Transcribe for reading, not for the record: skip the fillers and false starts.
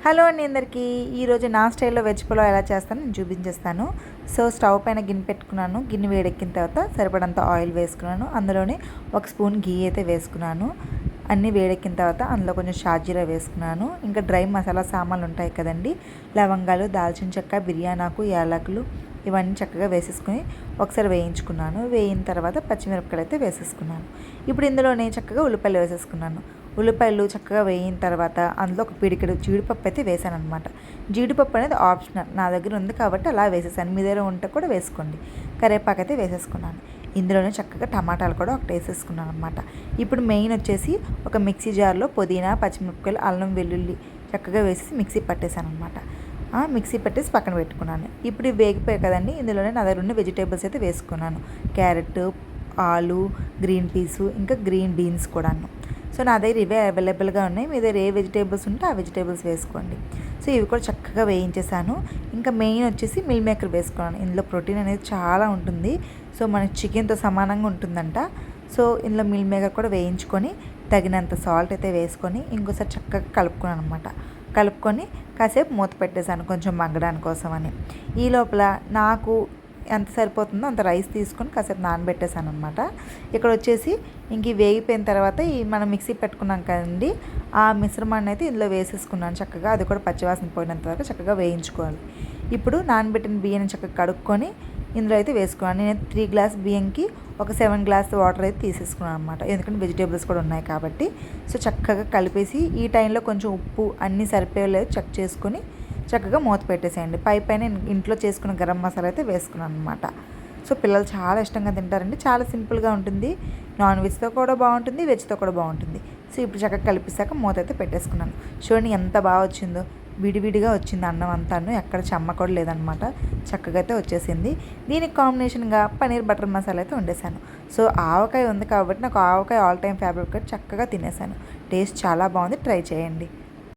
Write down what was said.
Hello అండి అందరికీ. ఈరోజు నా స్టైల్లో వెజ్ పులావ్ ఎలా చేస్తానో నేను చూపించేస్తాను. సో స్టవ్ పైన గిన్నె పెట్టుకున్నాను. గిన్నె వేడెక్కిన తర్వాత సరిపడంత ఆయిల్ వేసుకున్నాను. అందులోనే ఒక స్పూన్ ఘీ అయితే వేసుకున్నాను. అన్నీ వేడెక్కిన తర్వాత అందులో కొంచెం షాజీరా వేసుకున్నాను. ఇంకా డ్రై మసాలా సామాన్లు ఉంటాయి కదండి, లవంగాలు, దాల్చిన చెక్క, బిర్యానాకు, యాలకులు ఇవన్నీ చక్కగా వేసేసుకొని ఒకసారి వేయించుకున్నాను. వేయిన తర్వాత పచ్చిమిరపకాయలు అయితే వేసేసుకున్నాను. ఇప్పుడు ఇందులోనే చక్కగా ఉల్లిపాయలు వేసేసుకున్నాను. ఉల్లిపాయలు చక్కగా వేయిన తర్వాత అందులో ఒక పిడికెడు జీడిపప్పు అయితే వేసాను అనమాట. జీడిపప్పు అనేది ఆప్షనల్, నా దగ్గర ఉంది కాబట్టి అలా వేసేసాను. మీ దగ్గర ఉంటే కూడా వేసుకోండి. కరివేపాకు అయితే వేసేసుకున్నాను. ఇందులోనే చక్కగా టమాటాలు కూడా ఒకటి వేసేసుకున్నాను అనమాట. ఇప్పుడు మెయిన్ వచ్చేసి ఒక మిక్సీ జార్లో పుదీనా, పచ్చిమిరపకాయలు, అల్లం, వెల్లుల్లి చక్కగా వేసేసి మిక్సీ పట్టేశాను అనమాట. మిక్సీ పెట్టేసి పక్కన పెట్టుకున్నాను. ఇప్పుడు ఇవి వేగిపోయాయి కదండి, ఇందులోనే నా దగ్గర ఉన్న వెజిటేబుల్స్ అయితే వేసుకున్నాను. క్యారెట్, ఆలు, గ్రీన్ పీసు, ఇంకా గ్రీన్ బీన్స్ కూడాను. సో నా దగ్గర ఇవే అవైలబుల్గా ఉన్నాయి. మీ దగ్గర ఏ వెజిటేబుల్స్ ఉంటే ఆ వెజిటేబుల్స్ వేసుకోండి. సో ఇవి కూడా చక్కగా వేయించేసాను. ఇంకా మెయిన్ వచ్చేసి మిల్ మేకర్ వేసుకున్నాను. ఇందులో ప్రోటీన్ అనేది చాలా ఉంటుంది. సో మనకి చికెన్తో సమానంగా ఉంటుందంట. సో ఇందులో మిల్ మేకర్ కూడా వేయించుకొని తగినంత సాల్ట్ అయితే వేసుకొని ఇంకోసారి చక్కగా కలుపుకున్నాను అనమాట. కలుపుకొని కాసేపు మూత పెట్టేశాను కొంచెం మగ్గడానికి కోసం అని. ఈ లోపల నాకు ఎంత సరిపోతుందో అంత రైస్ తీసుకొని కాసేపు నానబెట్టేశాను అనమాట. ఇక్కడ వచ్చేసి ఇంక వేగిపోయిన తర్వాత ఈ మనం మిక్సీ పెట్టుకున్నాం కదండి, ఆ మిశ్రమాన్ని అయితే ఇందులో వేసేసుకున్నాను చక్కగా. అది కూడా పచ్చివాసన పోయినంత వరకు చక్కగా వేయించుకోవాలి. ఇప్పుడు నానబెట్టిన బియ్యాన్ని చక్కగా కడుక్కొని ఇందులో అయితే వేసుకున్నాను. నేను 3 గ్లాస్ బియ్యంకి ఒక 7 గ్లాస్ వాటర్ అయితే తీసేసుకున్నాను అనమాట. ఎందుకంటే వెజిటేబుల్స్ కూడా ఉన్నాయి కాబట్టి. సో చక్కగా కలిపేసి ఈ టైంలో కొంచెం ఉప్పు అన్నీ సరిపోయలేదు చెక్ చేసుకొని చక్కగా మూత పెట్టేసేయండి. పైన ఇంట్లో చేసుకున్న గరం మసాలా అయితే వేసుకున్నాను అనమాట. సో పిల్లలు చాలా ఇష్టంగా తింటారండి. చాలా సింపుల్గా ఉంటుంది. నాన్ వెజ్తో కూడా బాగుంటుంది, వెజ్తో కూడా బాగుంటుంది. సో ఇప్పుడు చక్కగా కలిపిస్తాక మూత అయితే పెట్టేసుకున్నాను. చూడండి ఎంత బాగా వచ్చిందో. విడివిడిగా వచ్చింది అన్నం అంతాను, ఎక్కడ చెమ్మ కూడా లేదనమాట. చక్కగా అయితే వచ్చేసింది. దీనికి కాంబినేషన్గా పన్నీర్ బటర్ మసాలా అయితే వండేసాను. సో ఆవకాయ ఉంది కాబట్టి నాకు ఆవకాయ ఆల్ టైమ్ ఫేవరెట్, చక్కగా తినేసాను. టేస్ట్ చాలా బాగుంది, ట్రై చేయండి.